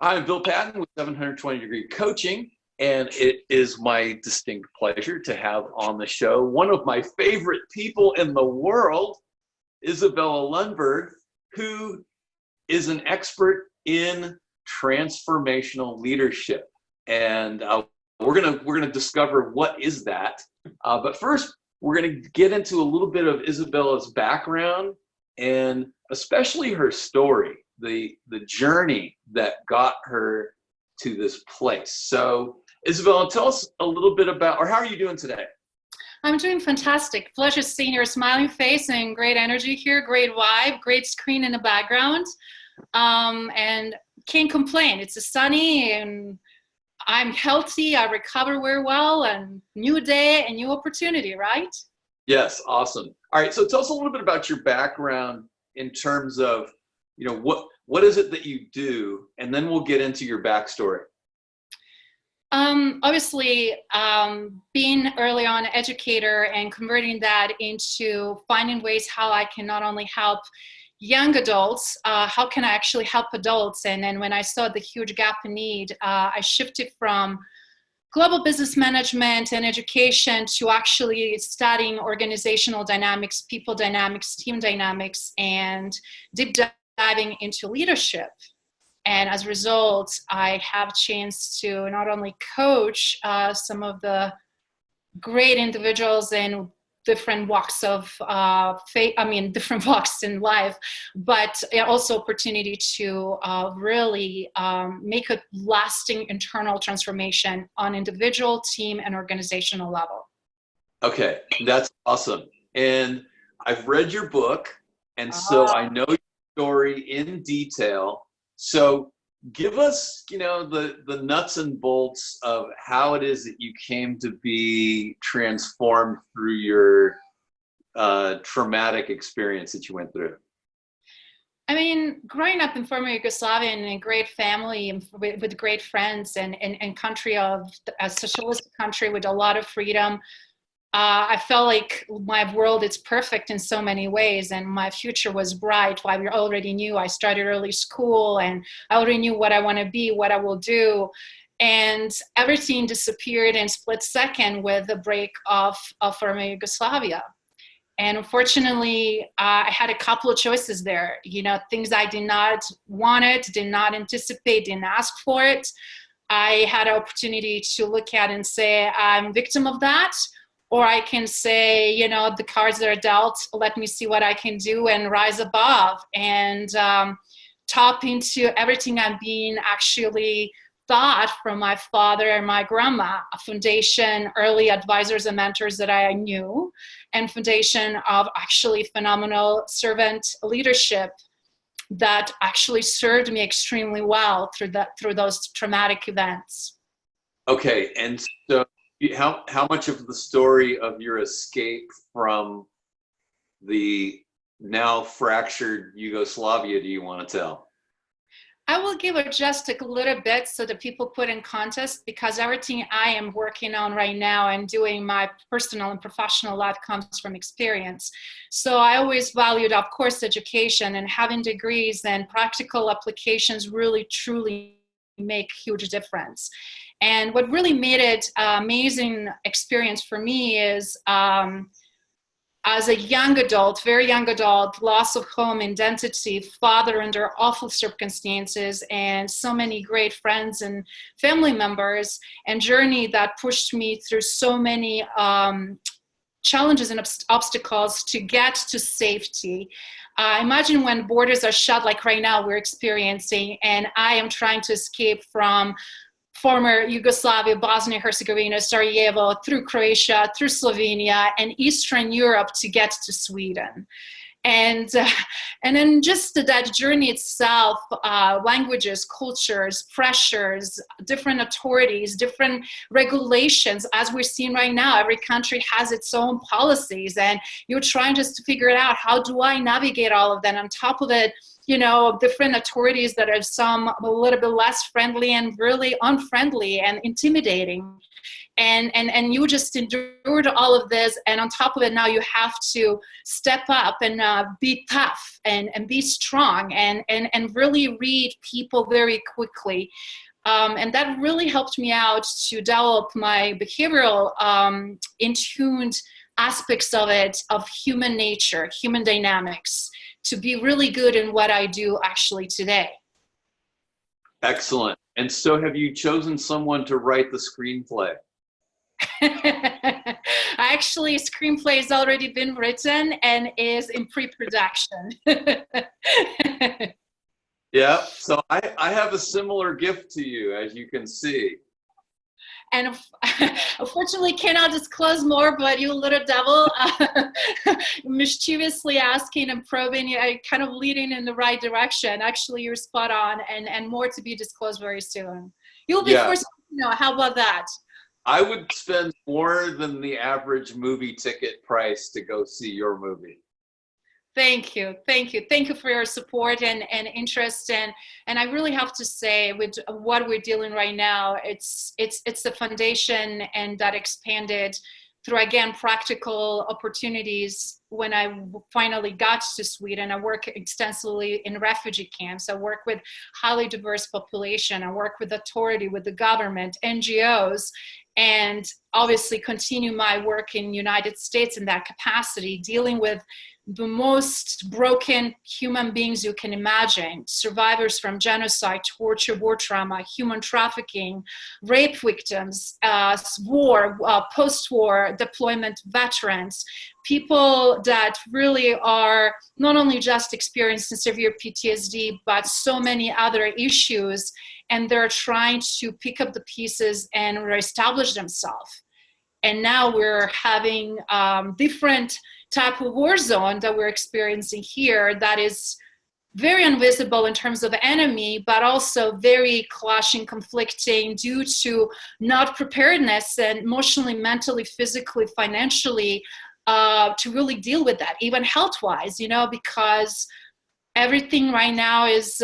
I'm Bill Patton with 720 Degree Coaching, and it is my distinct pleasure to have on the show one of my favorite people in the world, Izabela Lundberg, who is an expert in transformational leadership. And we're gonna discover what is that. But first, we're gonna get into a little bit of Izabela's background and especially her story. The journey that got her to this place. So Izabela, tell us a little bit about, or how are you doing today? I'm doing fantastic. Pleasure seeing your smiling face and great energy here, great vibe, great screen in the background. And can't complain. It's a sunny and I'm healthy. I recover very well, and new day and new opportunity, right? Yes, awesome. All right, so tell us a little bit about your background in terms of, what is it that you do, and then we'll get into your backstory. Obviously, being early on an educator and converting that into finding ways how I can not only help young adults, how can I actually help adults? And then when I saw the huge gap in need, I shifted from global business management and education to actually studying organizational dynamics, people dynamics, team dynamics, and deep diving into leadership. And as a result, I have a chance to not only coach some of the great individuals in different walks of different walks in life, but also opportunity to really make a lasting internal transformation on individual, team, and organizational level. Okay, that's awesome. And I've read your book, and so I know your story in detail. So give us, the nuts and bolts of how it is that you came to be transformed through your traumatic experience that you went through. I mean, growing up in former Yugoslavia in a great family and with great friends and country of a socialist country with a lot of freedom, I felt like my world is perfect in so many ways, and my future was bright. I already knew. I started early school, and I already knew what I want to be, what I will do, and everything disappeared in split second with the break of former Yugoslavia. And unfortunately, I had a couple of choices there. Things I did not want it, did not anticipate, didn't ask for it. I had an opportunity to look at and say, I'm a victim of that. Or I can say, the cards that are dealt, let me see what I can do and rise above and tap into everything I'm being actually taught from my father and my grandma, a foundation, early advisors and mentors that I knew, and foundation of actually phenomenal servant leadership that actually served me extremely well through those traumatic events. Okay, and so how much of the story of your escape from the now fractured Yugoslavia do you want to tell? I will give it just a little bit so that people put in context, because everything I am working on right now and doing my personal and professional life comes from experience. So I always valued, of course, education, and having degrees and practical applications really truly make a huge difference. And what really made it an amazing experience for me is as a young adult, very young adult, loss of home, identity, father under awful circumstances, and so many great friends and family members, and journey that pushed me through so many challenges and obstacles to get to safety. Imagine when borders are shut like right now we're experiencing, and I am trying to escape from former Yugoslavia, Bosnia, Herzegovina, Sarajevo, through Croatia, through Slovenia, and Eastern Europe to get to Sweden. And then just that journey itself, languages, cultures, pressures, different authorities, different regulations, as we're seeing right now, every country has its own policies, and you're trying just to figure it out. How do I navigate all of that? On top of it, different authorities that are some a little bit less friendly and really unfriendly and intimidating. And you just endured all of this, and on top of it, now you have to step up and be tough and be strong and really read people very quickly. And that really helped me out to develop my behavioral in-tuned aspects of it, of human nature, human dynamics, to be really good in what I do actually today. Excellent. And so have you chosen someone to write the screenplay? Actually, screenplay has already been written and is in pre-production. Yeah, so I have a similar gift to you, as you can see. And unfortunately cannot disclose more, but you little devil, mischievously asking and probing, kind of leading in the right direction. Actually, you're spot on, and more to be disclosed very soon. You'll be first to know. How about that? I would spend more than the average movie ticket price to go see your movie. Thank you. Thank you. Thank you for your support and interest. And I really have to say, with what we're dealing right now, it's the foundation, and that expanded through, again, practical opportunities. When I finally got to Sweden, I work extensively in refugee camps. I work with highly diverse population. I work with authority, with the government, NGOs, and obviously continue my work in United States in that capacity, dealing with the most broken human beings you can imagine, survivors from genocide, torture, war trauma, human trafficking, rape victims, war, post-war deployment veterans, people that really are not only just experiencing severe PTSD, but so many other issues, and they're trying to pick up the pieces and reestablish themselves. And now we're having different type of war zone that we're experiencing here that is very invisible in terms of enemy, but also very clashing, conflicting due to not preparedness and emotionally, mentally, physically, financially to really deal with that, even health-wise, because everything right now is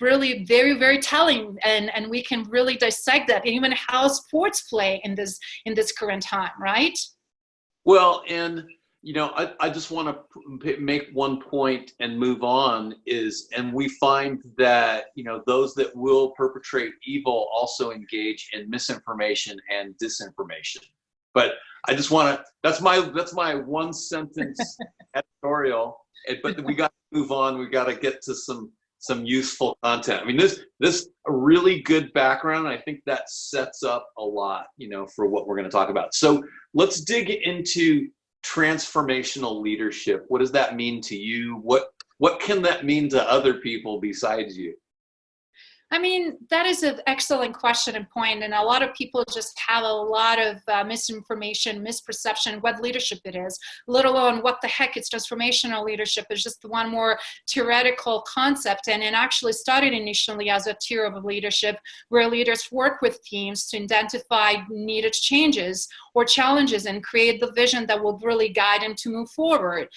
really very, very telling, and we can really dissect that, even how sports play in this current time, right? Well, and I just want to make one point and move on and we find that, those that will perpetrate evil also engage in misinformation and disinformation. But I just want to, that's my one sentence editorial, but we got to move on. We got to get to some useful content. I mean, this a really good background. I think that sets up a lot, for what we're going to talk about. So let's dig into transformational leadership. What does that mean to you? What can that mean to other people besides you? I mean, that is an excellent question and point, and a lot of people just have a lot of misinformation, misperception what leadership it is, let alone what the heck it's transformational leadership. Is just one more theoretical concept, and it actually started initially as a tier of leadership where leaders work with teams to identify needed changes or challenges and create the vision that will really guide them to move forward.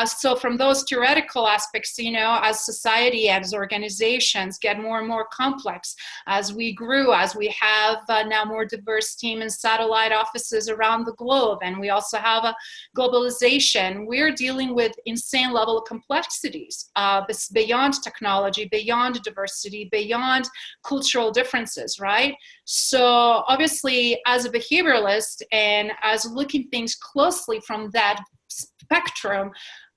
So from those theoretical aspects, as society, as organizations get more and more complex, as we grew, as we have now more diverse team and satellite offices around the globe, and we also have a globalization, we're dealing with insane level of complexities beyond technology, beyond diversity, beyond cultural differences, right? So obviously, as a behavioralist and as looking things closely from that spectrum,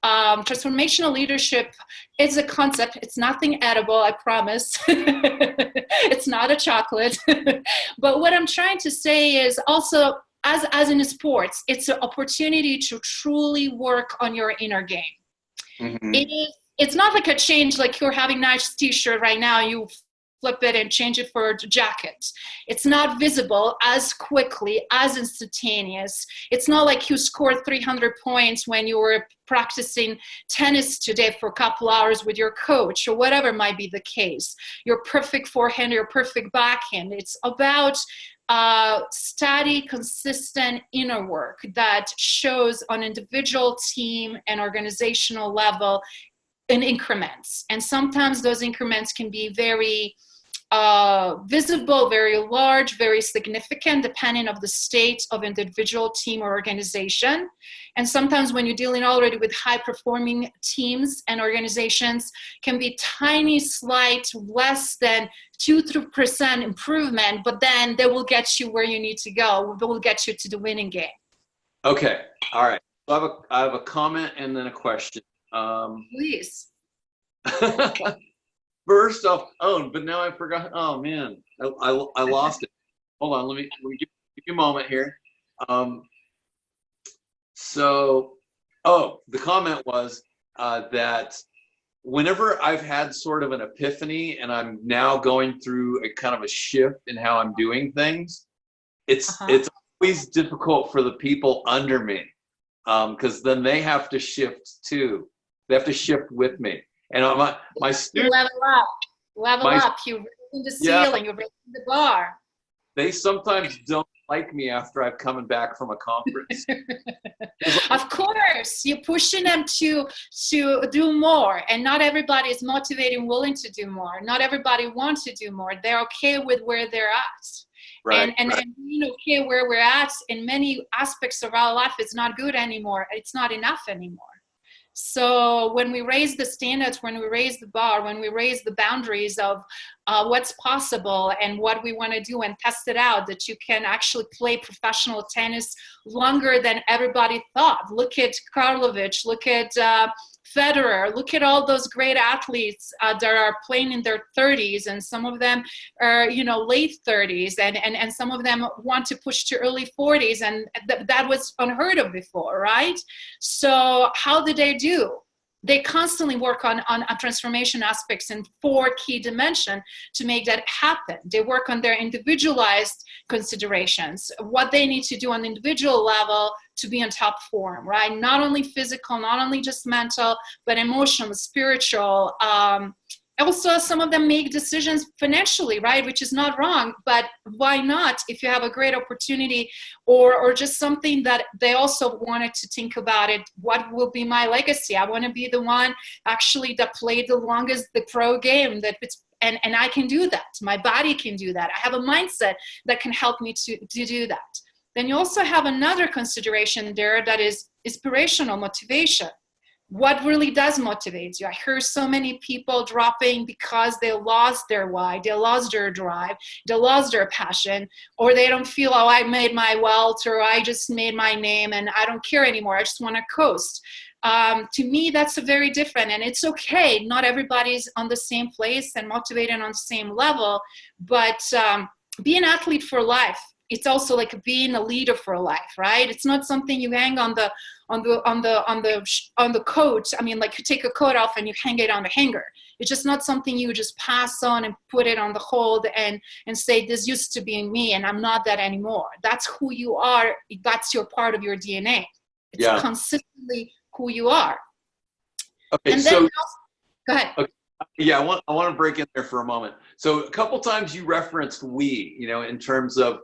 transformational leadership is a concept. It's nothing edible, I promise. It's not a chocolate. But what I'm trying to say is also, as in sports, it's an opportunity to truly work on your inner game. Mm-hmm. It's not like a change, like you're having a nice t-shirt right now, you flip it and change it for a jacket. It's not visible as quickly, as instantaneous. It's not like you scored 300 points when you were practicing tennis today for a couple hours with your coach or whatever might be the case. Your perfect forehand, your perfect backhand. It's about steady, consistent inner work that shows on individual, team, and organizational level in increments. And sometimes those increments can be very visible, very large, very significant, depending on the state of individual team or organization. And sometimes when you're dealing already with high performing teams and organizations, can be tiny, slight, less than 2% improvement, but then they will get you where you need to go. They will get you to the winning game. Okay. All right. So I have a comment and then a question. Please. First off, but now I forgot. Oh man, I lost it. Hold on, let me give you a moment here. The comment was that whenever I've had sort of an epiphany and I'm now going through a kind of a shift in how I'm doing things, it's always difficult for the people under me, because then they have to shift too. They have to shift with me. And my students level up. You're raising the ceiling, you're raising the bar. They sometimes don't like me after I've come back from a conference. Of course, you're pushing them to do more, and not everybody is motivated and willing to do more. Not everybody wants to do more. They're okay with where they're at. Right, and being okay where we're at in many aspects of our life is not good anymore. It's not enough anymore. So when we raise the standards, when we raise the bar, when we raise the boundaries of what's possible and what we want to do and test it out, that you can actually play professional tennis longer than everybody thought. Look at Karlovic, look at Federer, look at all those great athletes that are playing in their 30s, and some of them are, late 30s, and some of them want to push to early 40s, and that was unheard of before, right? So how did they do? They constantly work on transformation aspects in 4 key dimensions to make that happen. They work on their individualized considerations, what they need to do on the individual level to be on top form, right? Not only physical, not only just mental, but emotional, spiritual. Also, some of them make decisions financially, right? Which is not wrong, but why not if you have a great opportunity or just something that they also wanted to think about it. What will be my legacy? I want to be the one actually that played the longest the pro game, and I can do that. My body can do that. I have a mindset that can help me to do that. Then you also have another consideration there that is inspirational motivation. What really does motivate you? I hear so many people dropping because they lost their why, they lost their drive, they lost their passion, or they don't feel, I made my wealth, or I just made my name and I don't care anymore. I just want to coast. To me, that's a very different, and it's okay. Not everybody's on the same place and motivated on the same level, but be an athlete for life. It's also like being a leader for life, right? It's not something you hang on the coat. I mean, like you take a coat off and you hang it on the hanger. It's just not something you just pass on and put it on the hold and say, this used to be me and I'm not that anymore. That's who you are. That's your part of your DNA. It's consistently who you are. Okay, and then go ahead. Okay. Yeah, I want to break in there for a moment. So a couple times you referenced we, in terms of,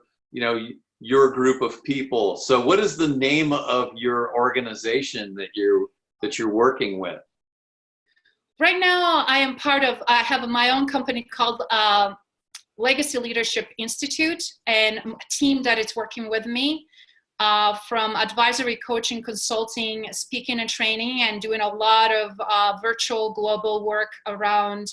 your group of people. So what is the name of your organization that you're working with? Right now, I have my own company called Legacy Leadership Institute, and a team that is working with me from advisory, coaching, consulting, speaking and training, and doing a lot of virtual global work around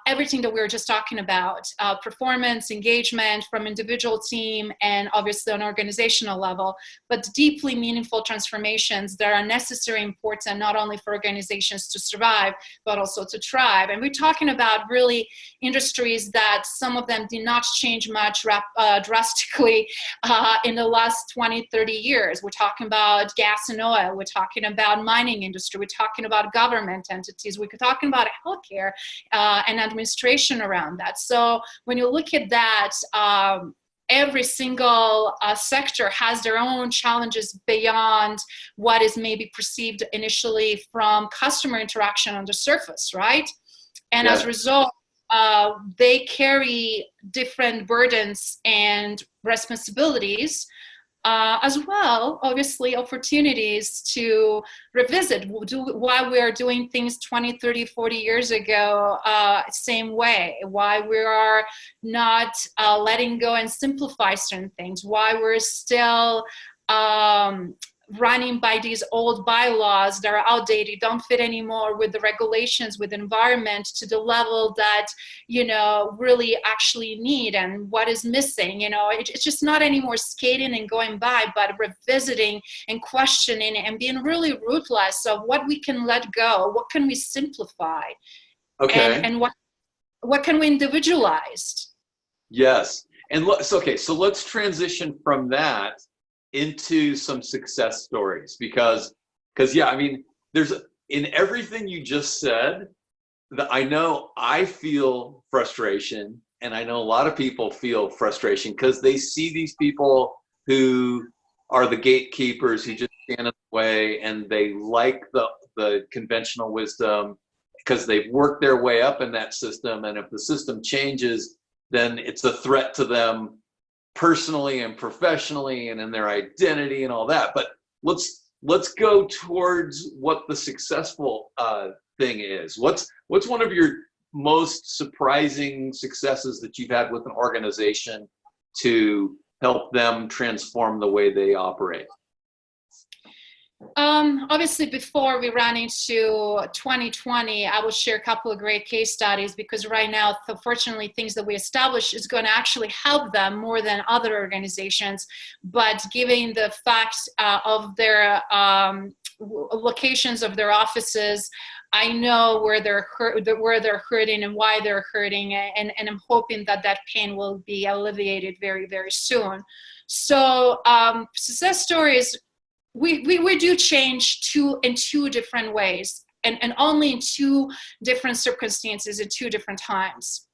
everything that we were just talking about, performance, engagement from individual team, and obviously on organizational level, but deeply meaningful transformations that are necessary and important not only for organizations to survive, but also to thrive. And we're talking about really industries that some of them did not change much drastically in the last 20, 30 years. We're talking about gas and oil. We're talking about mining industry. We're talking about government entities. We're talking about healthcare and administration around that. So when you look at that, every single sector has their own challenges beyond what is maybe perceived initially from customer interaction on the surface, right? And as a result, they carry different burdens and responsibilities as well, obviously, opportunities to revisit why we are doing things 20, 30, 40 years ago, same way, why we are not letting go and simplify certain things, why we're still running by these old bylaws that are outdated, don't fit anymore with the regulations, with the environment to the level that, really actually need, and what is missing. It's just not anymore skating and going by, but revisiting and questioning and being really ruthless of what we can let go, what can we simplify, Okay. and what can we individualize. Yes. And so let's transition from that into some success stories, because yeah, I mean, there's, in everything you just said, that I know I feel frustration, and I know a lot of people feel frustration because they see these people who are the gatekeepers who just stand in the way, and they like the conventional wisdom because they've worked their way up in that system, and if the system changes, then it's a threat to them personally and professionally and in their identity and all that. But let's go towards what the successful thing is. What's one of your most surprising successes that you've had with an organization to help them transform the way they operate? Obviously, before we ran into 2020, I will share a couple of great case studies, because right now, fortunately, things that we establish is going to actually help them more than other organizations. But given the facts of their locations of their offices, I know where they're hurting and why they're hurting, and I'm hoping that pain will be alleviated very, very soon. So success stories, we do change in two different ways, and only in two different circumstances at two different times.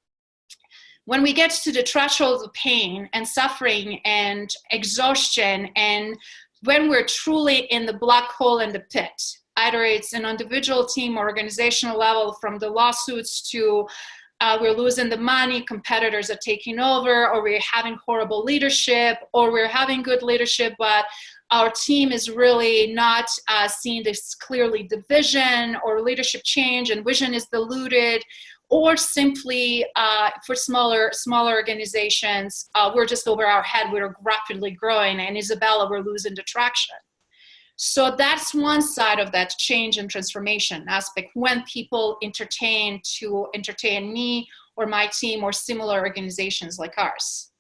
When we get to the threshold of pain and suffering and exhaustion, and when we're truly in the black hole in the pit, either it's an individual, team, or organizational level, from the lawsuits to we're losing the money, competitors are taking over, or we're having horrible leadership, or we're having good leadership, but our team is really not seeing this clearly, the vision or leadership change, and vision is diluted, or simply for smaller organizations, we're just over our head, we're rapidly growing, and Izabela, we're losing the traction. So that's one side of that change and transformation aspect, when people entertain me or my team or similar organizations like ours.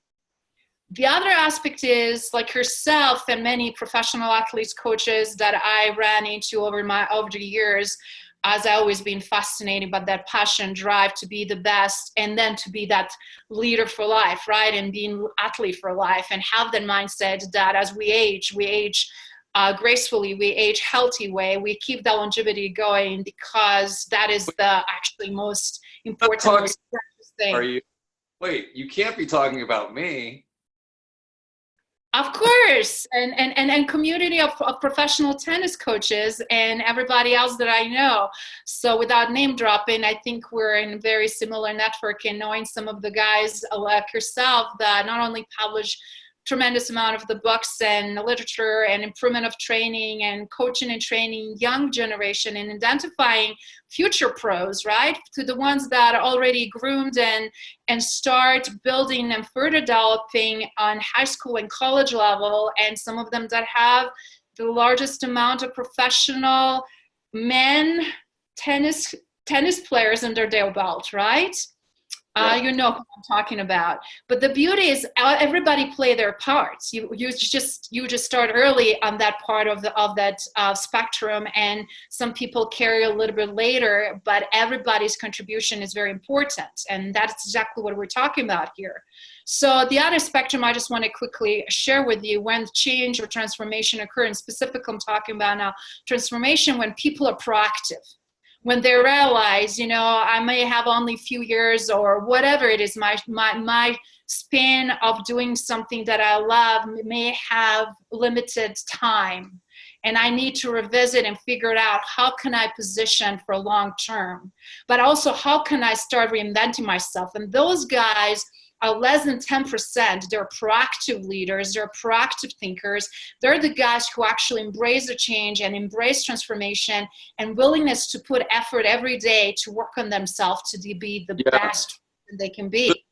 The other aspect is, like yourself and many professional athletes, coaches that I ran into over the years, as I always been fascinated by that passion, drive to be the best, and then to be that leader for life, right? And being athlete for life, and have that mindset that as we age gracefully, we age healthy way, we keep that longevity going, because that is the actually most important, most precious thing. Wait, you can't be talking about me. Of course, and community of professional tennis coaches and everybody else that I know. So without name dropping, I think we're in very similar network, and knowing some of the guys like yourself that not only publish tremendous amount of the books and literature and improvement of training and coaching and training young generation, and identifying future pros, right? To the ones that are already groomed and start building and further developing on high school and college level, and some of them that have the largest amount of professional men tennis players under their belt, right? You know who I'm talking about. But the beauty is everybody play their parts. You just start early on that part of that spectrum, and some people carry a little bit later. But everybody's contribution is very important, and that's exactly what we're talking about here. So the other spectrum I just want to quickly share with you, when change or transformation occurs, and specifically I'm talking about now transformation when people are proactive. When they realize, I may have only a few years or whatever it is, my span of doing something that I love may have limited time, and I need to revisit and figure out how can I position for long term, but also how can I start reinventing myself. And those guys less than 10%, they're proactive leaders, they're proactive thinkers. They're the guys who actually embrace the change and embrace transformation and willingness to put effort every day to work on themselves to be the best they can be.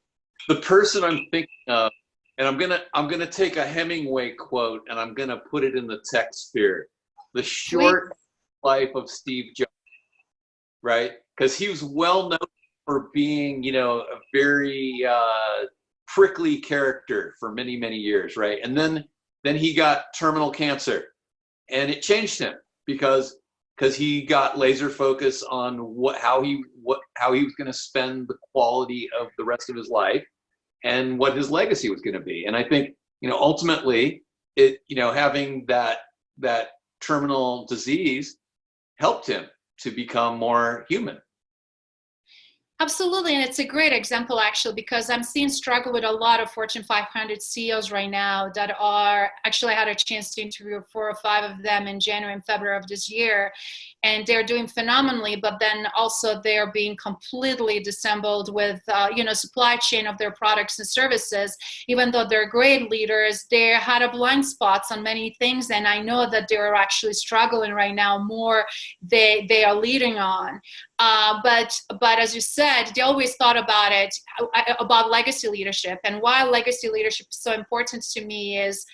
The person I'm thinking of, and I'm gonna take a Hemingway quote and I'm gonna put it in the tech sphere. The short life of Steve Jobs, right? Because he was well known for being, a very prickly character for many, many years, right? And then he got terminal cancer, and it changed him because he got laser focus on how he was going to spend the quality of the rest of his life and what his legacy was going to be. And I think, ultimately having that terminal disease helped him to become more human. Absolutely, and it's a great example actually, because I'm seeing struggle with a lot of Fortune 500 CEOs right now that are, actually I had a chance to interview 4 or 5 of them in January and February of this year, and they're doing phenomenally, but then also they're being completely disassembled with, supply chain of their products and services. Even though they're great leaders, they had a blind spots on many things, and I know that they're actually struggling right now more they are leading on. But as you said, they always thought about legacy leadership, and why legacy leadership is so important to me is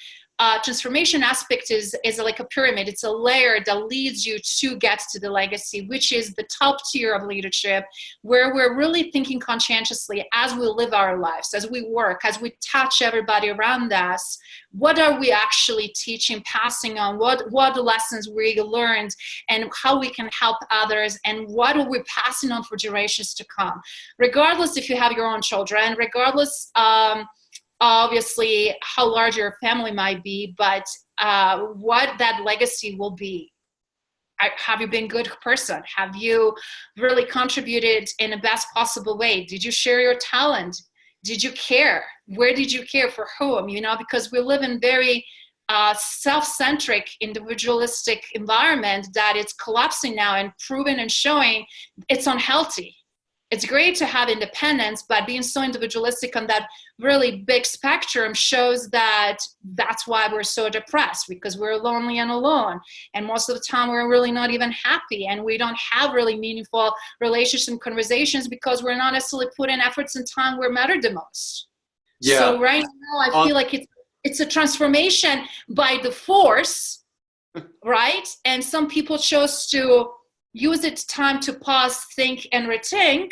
transformation aspect is like a pyramid. It's a layer that leads you to get to the legacy, which is the top tier of leadership, where we're really thinking conscientiously as we live our lives, as we work, as we touch everybody around us. What are we actually teaching, passing on? What lessons we learned, and how we can help others, and what are we passing on for generations to come? Regardless if you have your own children, regardless obviously how large your family might be, but what that legacy will be. Have you been a good person? Have you really contributed in the best possible way? Did you share your talent? Did you care? Where did you care? For whom? Because we live in very self-centric, individualistic environment that it's collapsing now and proven and showing it's unhealthy. It's great to have independence, but being so individualistic on that really big spectrum shows that that's why we're so depressed, because we're lonely and alone. And most of the time we're really not even happy, and we don't have really meaningful relationships and conversations because we're not necessarily putting efforts and time where matter the most. Yeah. So right now I feel like it's a transformation by the force, right? And some people chose to use it time to pause, think, and rethink,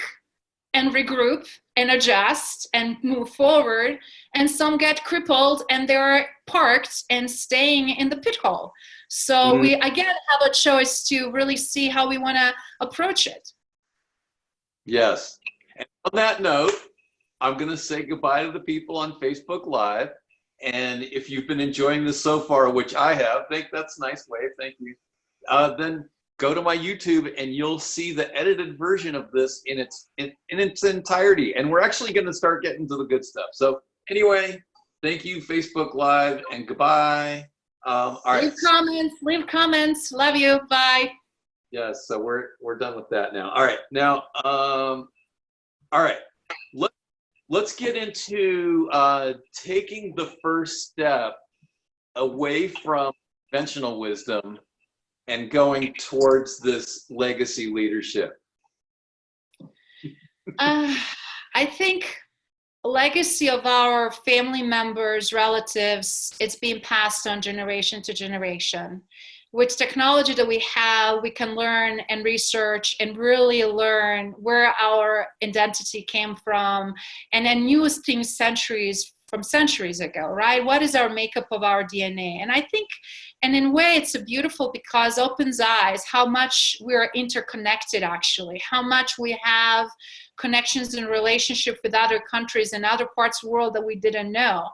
and regroup, and adjust, and move forward. And some get crippled, and they're parked and staying in the pit hole. So we, again, have a choice to really see how we want to approach it. Yes. And on that note, I'm going to say goodbye to the people on Facebook Live. And if you've been enjoying this so far, which I have, that's a nice way, thank you. Then go to my YouTube and you'll see the edited version of this in its entirety. And we're actually going to start getting to the good stuff. So anyway, thank you, Facebook Live, and goodbye. All right. Leave comments. Love you. Bye. Yes. So we're done with that now. All right. Now, all right. Let's get into taking the first step away from conventional wisdom and going towards this legacy leadership. I think legacy of our family members, relatives, it's being passed on generation to generation. With technology that we have, we can learn and research and really learn where our identity came from, and then use things from centuries ago, right? What is our makeup of our DNA? And I think, and in a way, it's a beautiful because it opens eyes how much we're interconnected, actually, how much we have connections and relationship with other countries and other parts of the world that we didn't know.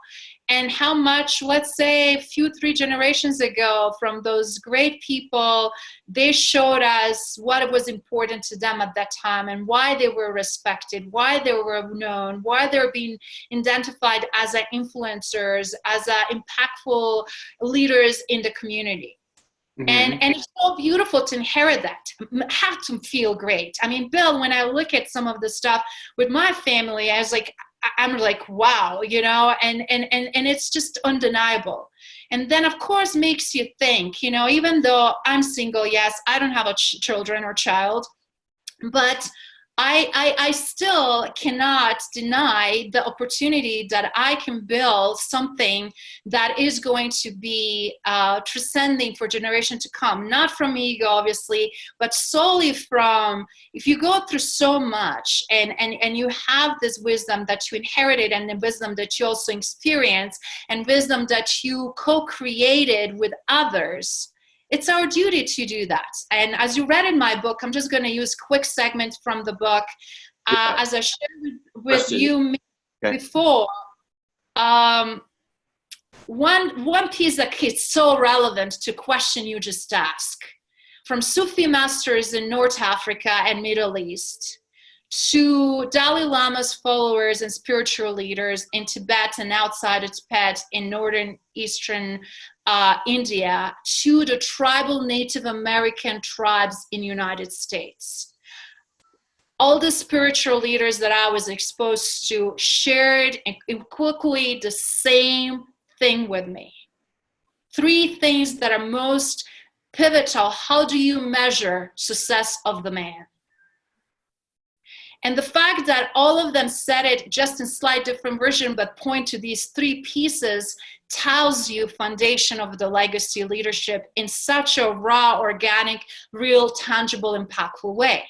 And how much, let's say, 3 generations ago, from those great people, they showed us what was important to them at that time and why they were respected, why they were known, why they were being identified as influencers, as impactful leaders in the community. And it's so beautiful to inherit that, have to feel great. I mean, Bill, when I look at some of the stuff with my family, I was like, I'm like, wow, you know, and it's just undeniable. And then of course makes you think, you know, even though I'm single, yes, I don't have a children or child, but I still cannot deny the opportunity that I can build something that is going to be transcending for generation to come, not from ego, obviously, but solely from, if you go through so much and you have this wisdom that you inherited and the wisdom that you also experience and wisdom that you co-created with others, it's our duty to do that. And as you read in my book, I'm just going to use quick segment from the book. As I shared with you before, one piece that is so relevant to question you just asked, from Sufi masters in North Africa and Middle East, to Dalai Lama's followers and spiritual leaders in Tibet and outside of Tibet in northern eastern India, to the tribal Native American tribes in the United States. All the spiritual leaders that I was exposed to shared quickly the same thing with me. 3 things that are most pivotal. How do you measure success of the man? And the fact that all of them said it just in slight different version, but point to these 3 pieces, tells you foundation of the legacy leadership in such a raw, organic, real, tangible, impactful way.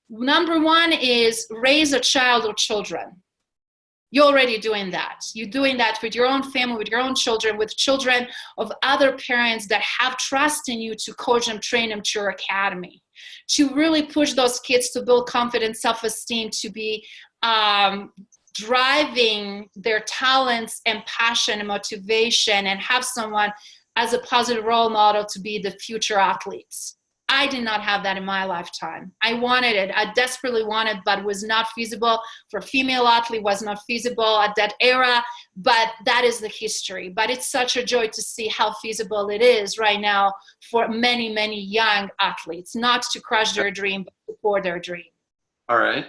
Number 1 is raise a child or children. You're already doing that. You're doing that with your own family, with your own children, with children of other parents that have trust in you to coach them, train them to your academy, to really push those kids to build confidence, self-esteem, to be driving their talents and passion and motivation, and have someone as a positive role model to be the future athletes. I did not have that in my lifetime. I wanted it. I desperately wanted, but it was not feasible. For a female athlete, was not feasible at that era, but that is the history. But it's such a joy to see how feasible it is right now for many, many young athletes, not to crush their dream, but to support their dream. All right.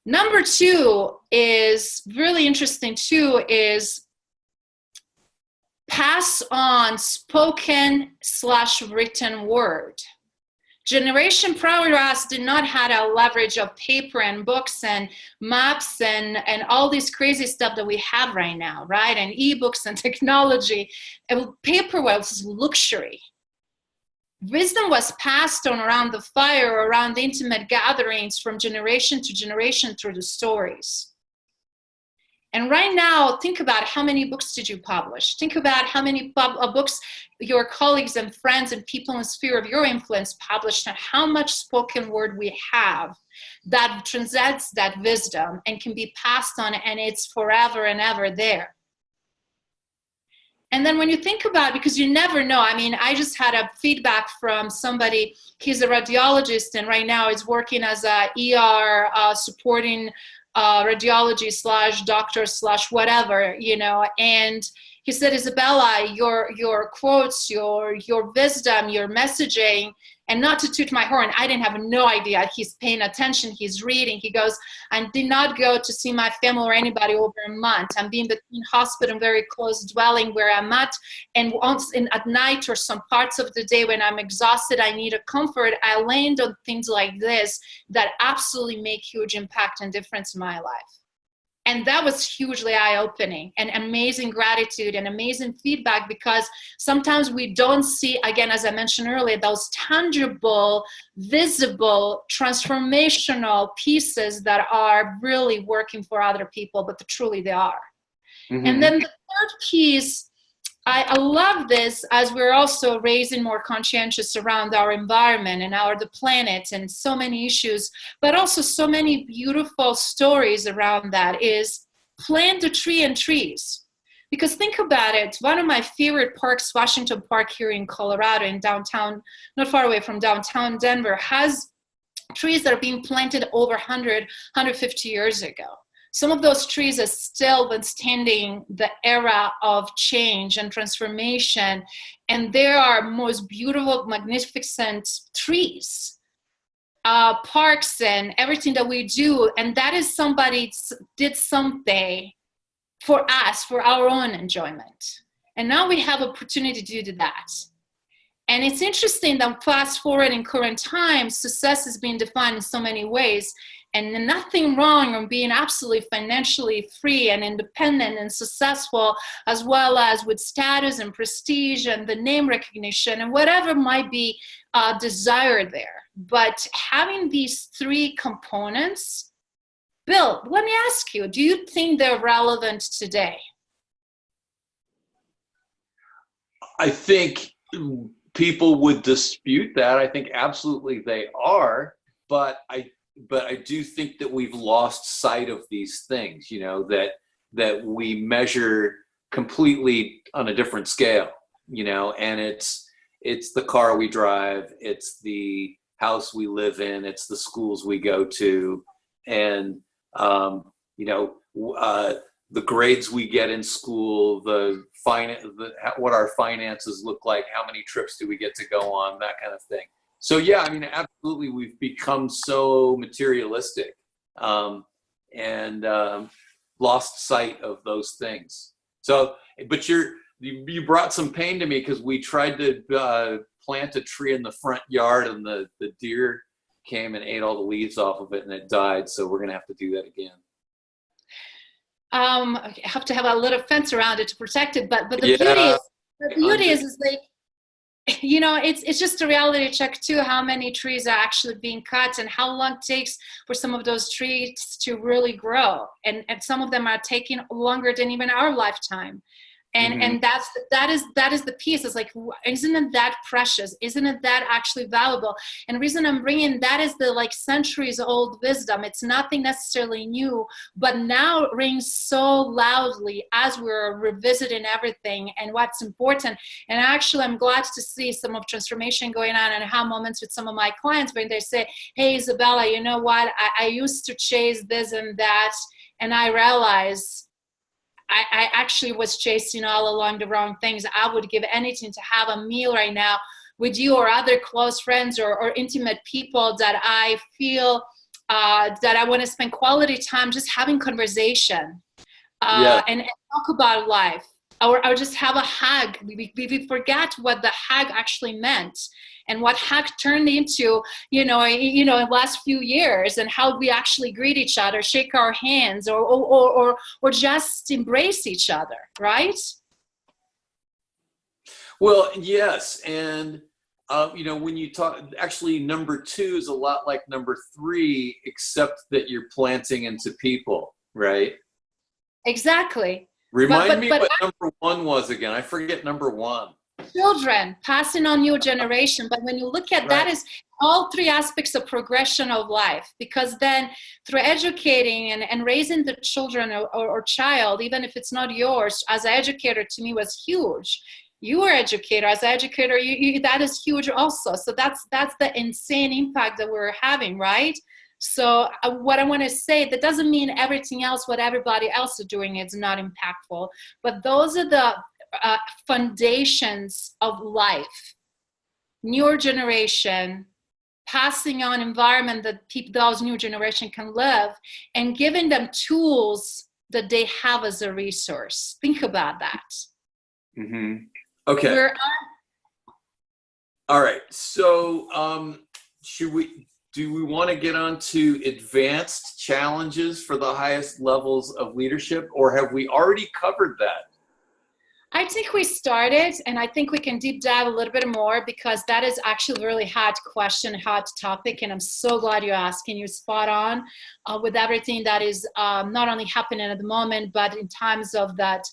Number 2 is really interesting too, is pass on spoken/written word. Generation prior to us did not have a leverage of paper and books and maps and all this crazy stuff that we have right now, right? And ebooks and technology. Paper was luxury. Wisdom was passed on around the fire, around the intimate gatherings, from generation to generation through the stories. And right now, think about how many books did you publish? Think about how many books your colleagues and friends and people in the sphere of your influence published, and how much spoken word we have that transcends that wisdom and can be passed on, and it's forever and ever there. And then when you think about, because you never know, I mean, I just had a feedback from somebody, he's a radiologist, and right now is working as a ER supporting radiology/doctor/whatever, you know, and he said, Izabela, your quotes, your wisdom, your messaging, and not to toot my horn, I didn't have no idea. He's paying attention, he's reading. He goes, I did not go to see my family or anybody over a month. I'm being between hospital and very close dwelling where I'm at. And once at night or some parts of the day when I'm exhausted, I need a comfort, I land on things like this that absolutely make huge impact and difference in my life. And that was hugely eye-opening, and amazing gratitude and amazing feedback, because sometimes we don't see, again, as I mentioned earlier, those tangible, visible, transformational pieces that are really working for other people, but truly they are. Mm-hmm. And then the 3rd piece, I love this, as we're also raising more conscientious around our environment and the planet and so many issues, but also so many beautiful stories around that, is plant a tree and trees. Because think about it, one of my favorite parks, Washington Park here in Colorado, in downtown, not far away from downtown Denver, has trees that are being planted over 100, 150 years ago. Some of those trees are still withstanding the era of change and transformation, and they are most beautiful, magnificent trees. parks and everything that we do, and that is somebody did something for us, for our own enjoyment. And now we have opportunity to do that. And it's interesting that fast forward in current times, success is being defined in so many ways, and nothing wrong on being absolutely financially free and independent and successful, as well as with status and prestige and the name recognition and whatever might be desired there. But having these three components, Bill, let me ask you, do you think they're relevant today? I think people would dispute that. I think absolutely they are, but I do think that we've lost sight of these things, you know, that we measure completely on a different scale, you know, and it's the car we drive, it's the house we live in, it's the schools we go to, and you know, the grades we get in school, what our finances look like, how many trips do we get to go on, that kind of thing. So yeah, I mean, absolutely, we've become so materialistic and lost sight of those things. So, but you brought some pain to me, because we tried to plant a tree in the front yard, and the deer came and ate all the leaves off of it, and it died. So we're gonna have to do that again. I have to have a little fence around it to protect it, but the beauty is like, you know, it's just a reality check too, how many trees are actually being cut and how long it takes for some of those trees to really grow, and some of them are taking longer than even our lifetime. And that is the piece. It's like, isn't it that precious? Isn't it that actually valuable? And the reason I'm bringing that is the like centuries old wisdom. It's nothing necessarily new, but now it rings so loudly as we're revisiting everything and what's important. And actually, I'm glad to see some of transformation going on, and have moments with some of my clients when they say, hey, Izabela, you know what? I used to chase this and that, and I realized I actually was chasing all along the wrong things. I would give anything to have a meal right now with you or other close friends or intimate people that I feel that I want to spend quality time just having conversation and talk about life. Or just have a hug. We forget what the hug actually meant, and what hug turned into, in the last few years, and how we actually greet each other, shake our hands, or just embrace each other, right? Well, yes, and when you talk, actually, number 2 is a lot like number 3, except that you're planting into people, right? Exactly. Remind me what number 1 was again. I forget number 1. Children, passing on new generation. But when you look at that, is all 3 aspects of progression of life, because then through educating and raising the children or child, even if it's not yours, as an educator, to me was huge. You are educator, as an educator, that is huge also. So that's the insane impact that we're having, right? So what I want to say, that doesn't mean everything else, what everybody else is doing, is not impactful. But those are the foundations of life. Newer generation, passing on environment that those new generation can live, and giving them tools that they have as a resource. Think about that. Mm-hmm. Okay. All right. So do we want to get on to advanced challenges for the highest levels of leadership, or have we already covered that? I think we started, and I think we can deep dive a little bit more, because that is actually a really hot question, hot topic, and I'm so glad you're asking. You're spot on with everything that is not only happening at the moment, but in times of that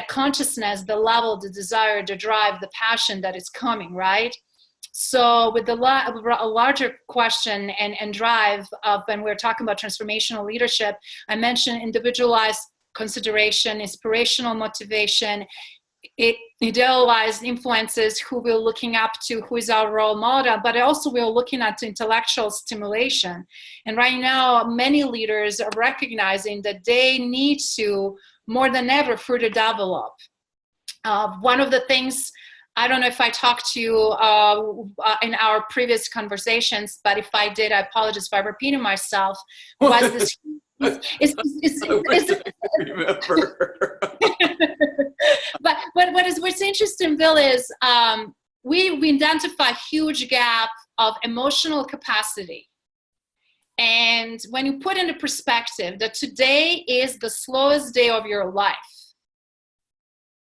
consciousness, the level, the desire, the drive, the passion that is coming, right? So with a larger question and drive of when we're talking about transformational leadership, I mentioned individualized consideration, inspirational motivation, idealized influences, who we're looking up to, who is our role model, but also we're looking at intellectual stimulation. And right now, many leaders are recognizing that they need to, more than ever, further develop. One of the things I don't know if I talked to you in our previous conversations, but if I did, I apologize for repeating myself. Was this? Remember. But what's interesting, Bill, is we identify a huge gap of emotional capacity. And when you put into perspective that today is the slowest day of your life,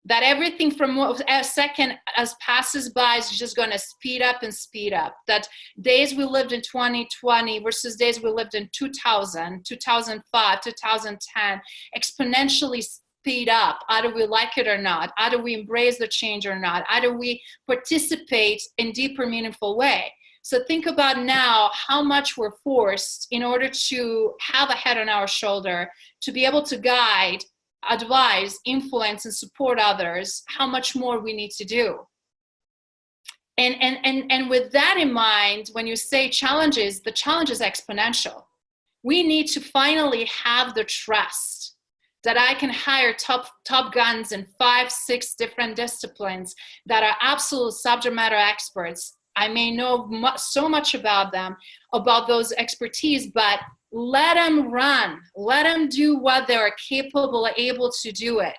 that everything from a second as passes by is just going to speed up and speed up. That days we lived in 2020 versus days we lived in 2000, 2005, 2010, exponentially speed up. Either we like it or not. Either we embrace the change or not. Either we participate in deeper, meaningful way. So think about now how much we're forced in order to have a head on our shoulder, to be able to guide, advise, influence, and support others, how much more we need to do. And with that in mind, when you say challenges, the challenge is exponential. We need to finally have the trust that I can hire top guns in 5, 6 different disciplines that are absolute subject matter experts. I may know so much about them, about those expertise, but let them run. Let them do what they're capable, able to do it.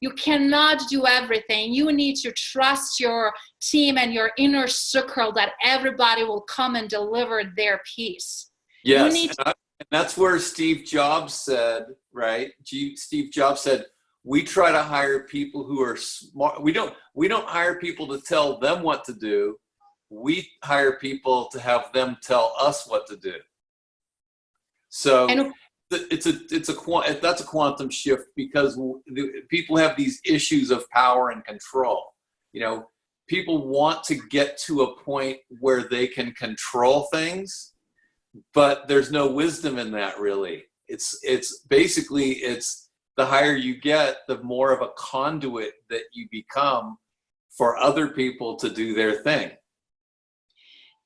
You cannot do everything. You need to trust your team and your inner circle that everybody will come and deliver their piece. Yes, and that's where Steve Jobs said, right? Steve Jobs said, we try to hire people who are smart. We don't hire people to tell them what to do. We hire people to have them tell us what to do. So that's a quantum shift, because people have these issues of power and control. You know, people want to get to a point where they can control things, but there's no wisdom in that, really. It's basically the higher you get, the more of a conduit that you become for other people to do their thing.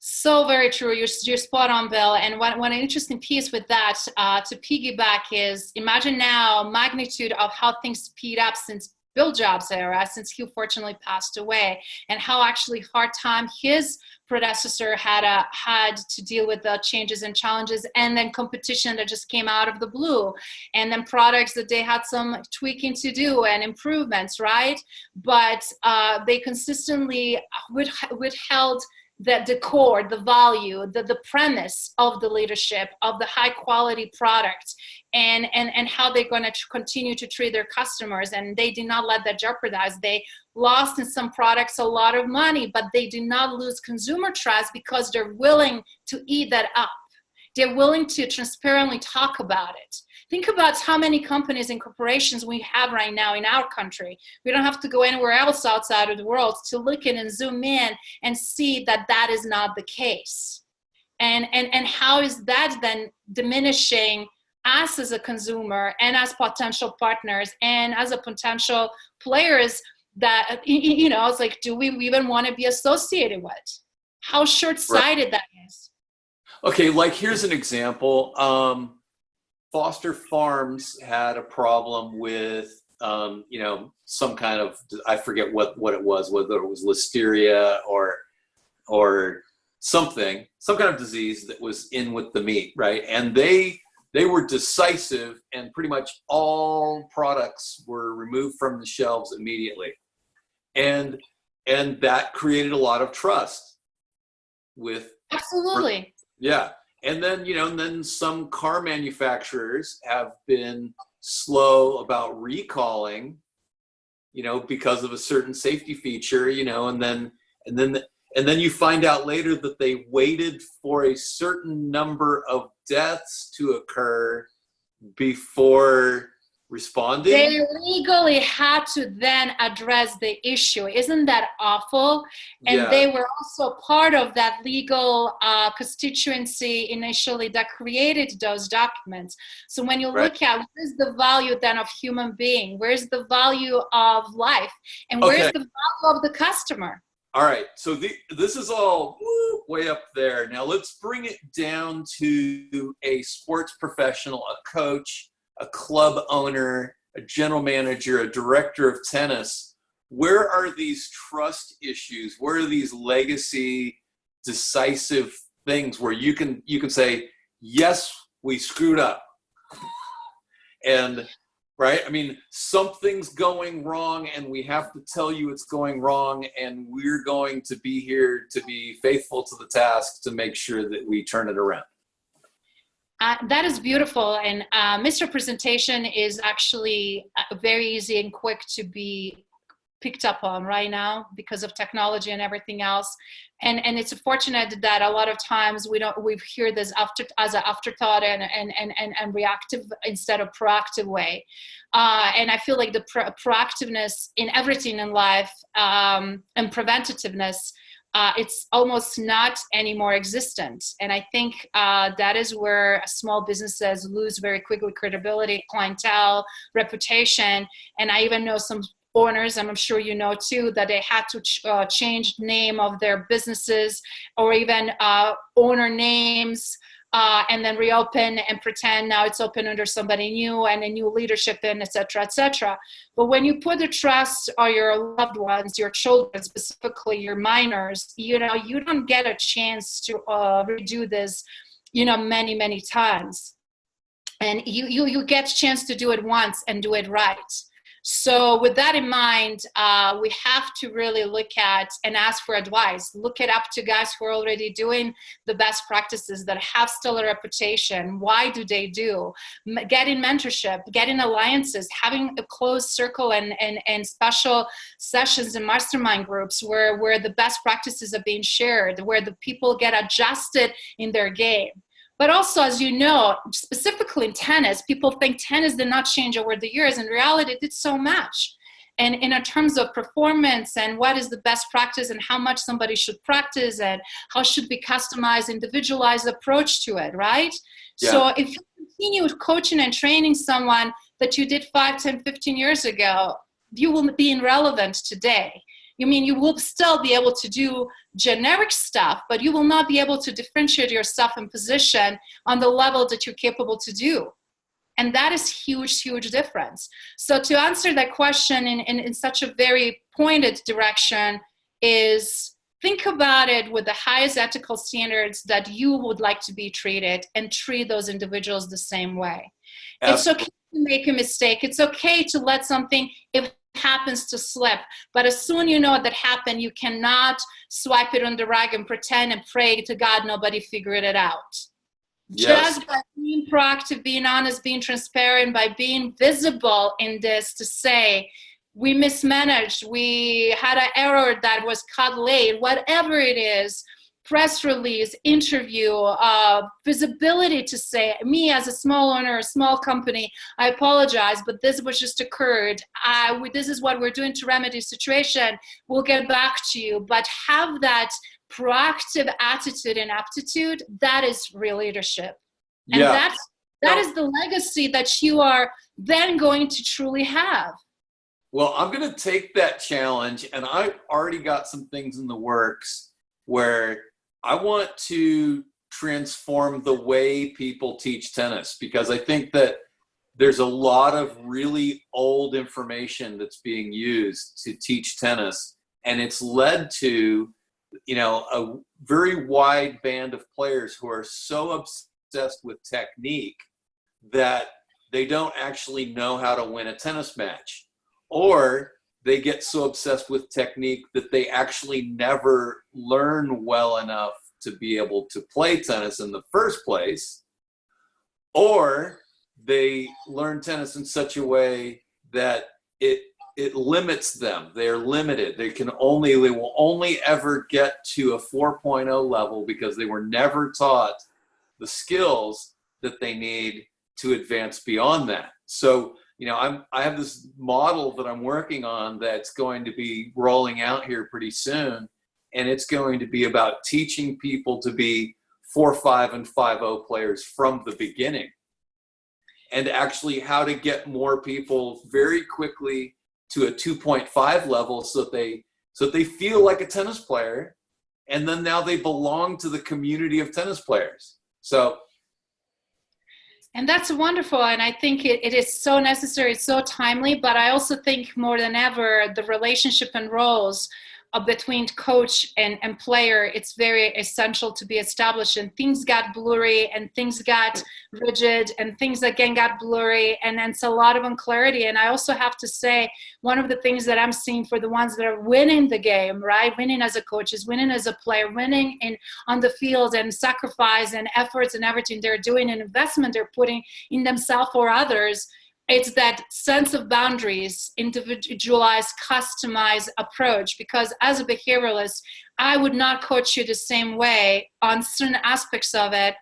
So very true. You're spot on, Bill. And one interesting piece with that to piggyback is, imagine now magnitude of how things speed up since Bill Jobs' era, since he fortunately passed away, and how actually hard time his predecessor had to deal with the changes and challenges, and then competition that just came out of the blue, and then products that they had some tweaking to do and improvements, right? But they consistently withheld the core, the value, the premise of the leadership, of the high quality product, and how they're going to continue to treat their customers. And they did not let that jeopardize. They lost in some products a lot of money, but they did not lose consumer trust because they're willing to eat that up. They're willing to transparently talk about it. Think about how many companies and corporations we have right now in our country. We don't have to go anywhere else outside of the world to look in and zoom in and see that that is not the case. And how is that then diminishing us as a consumer and as potential partners and as a potential players that, you know, it's like, do we even want to be associated with? How short-sighted that is. Okay, like here's an example. Foster Farms had a problem with, some kind of, I forget what it was, whether it was listeria or something, some kind of disease that was in with the meat, right? And they were decisive, and pretty much all products were removed from the shelves immediately. And that created a lot of trust with. Absolutely. Yeah. And then, some car manufacturers have been slow about recalling, because of a certain safety feature, and then you find out later that they waited for a certain number of deaths to occur before responding. They legally had to then address the issue. Isn't that awful? And Yeah. They were also part of that legal constituency initially that created those documents. So when you look at where's the value then of human being, where's the value of life, and where's the value of the customer? All right, so this is all way up there. Now let's bring it down to a sports professional, a coach, a club owner, a general manager, a director of tennis, where are these trust issues? Where are these legacy decisive things where you can say, yes, we screwed up. And right, I mean, something's going wrong and we have to tell you it's going wrong, and we're going to be here to be faithful to the task to make sure that we turn it around. That is beautiful, and misrepresentation is actually very easy and quick to be picked up on right now because of technology and everything else. And it's fortunate that a lot of times we hear this as an afterthought and reactive instead of proactive way. And I feel like the proactiveness in everything in life and preventativeness, it's almost not anymore existent. And I think that is where small businesses lose very quickly credibility, clientele, reputation. And I even know some owners, and I'm sure you know too, that they had to change the name of their businesses or even owner names and then reopen and pretend now it's open under somebody new and a new leadership in, et cetera, et cetera. But when you put the trust on your loved ones, your children, specifically your minors, you don't get a chance to redo this, many, many times. And you get a chance to do it once and do it right. So with that in mind, we have to really look at and ask for advice. Look it up to guys who are already doing the best practices that have stellar reputation. Why do they do? Getting mentorship, getting alliances, having a closed circle and special sessions and mastermind groups where the best practices are being shared, where the people get adjusted in their game. But also, as you know, specifically in tennis, people think tennis did not change over the years. In reality, it did so much. And in terms of performance and what is the best practice and how much somebody should practice and how should be customized, individualized approach to it, right? Yeah. So if you continue with coaching and training someone that you did 5, 10, 15 years ago, you will be irrelevant today. You will still be able to do generic stuff, but you will not be able to differentiate yourself and position on the level that you're capable to do. And that is huge, huge difference. So to answer that question in such a very pointed direction is think about it with the highest ethical standards that you would like to be treated and treat those individuals the same way. Absolutely. It's okay to make a mistake. It's okay to let something, if happens to slip, but as soon you know that happened, you cannot swipe it on the rag and pretend and pray to God nobody figured it out. Yes. Just by being proactive, being honest, being transparent, by being visible in this to say, we mismanaged, we had an error that was caught late, whatever it is, press release, interview, visibility to say, me as a small owner, a small company, I apologize, but this was just occurred. This is what we're doing to remedy the situation. We'll get back to you. But have that proactive attitude and aptitude, that is real leadership. And yeah. that is the legacy that you are then going to truly have. Well, I'm going to take that challenge, and I've already got some things in the works where I want to transform the way people teach tennis, because I think that there's a lot of really old information that's being used to teach tennis, and it's led to, a very wide band of players who are so obsessed with technique that they don't actually know how to win a tennis match, or they get so obsessed with technique that they actually never learn well enough to be able to play tennis in the first place, or they learn tennis in such a way that it limits them. They're limited. They will only ever get to a 4.0 level because they were never taught the skills that they need to advance beyond that. So I have this model that I'm working on that's going to be rolling out here pretty soon, and it's going to be about teaching people to be 4-5 and 5-0 players from the beginning, and actually how to get more people very quickly to a 2.5 level so that they feel like a tennis player, and then now they belong to the community of tennis players. So And that's wonderful. And I think it is so necessary, it's so timely. But I also think more than ever, the relationship and roles between coach and player, it's very essential to be established. And things got blurry and things got rigid and things again got blurry. And then it's a lot of unclarity. And I also have to say, one of the things that I'm seeing for the ones that are winning the game, right? Winning as a coach is winning as a player, winning on the field, and sacrifice and efforts and everything they're doing and investment they're putting in themselves or others. It's that sense of boundaries, individualized, customized approach. Because as a behavioralist, I would not coach you the same way on certain aspects of it,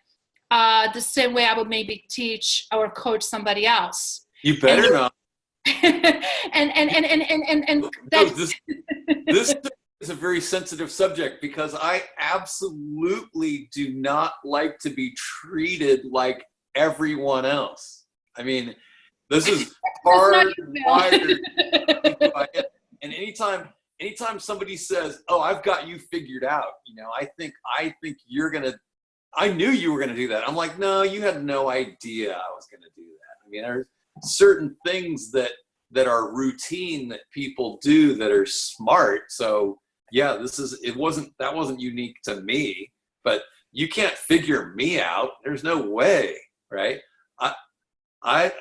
the same way I would maybe teach or coach somebody else. You better not. and that's this is a very sensitive subject, because I absolutely do not like to be treated like everyone else. I mean, this is hardwired. And anytime somebody says, "Oh, I've got you figured out," I think I knew you were gonna do that. I'm like, no, you had no idea I was gonna do that. I mean, there's certain things that are routine that people do that are smart. So yeah, that wasn't unique to me, but you can't figure me out. There's no way, right? I'm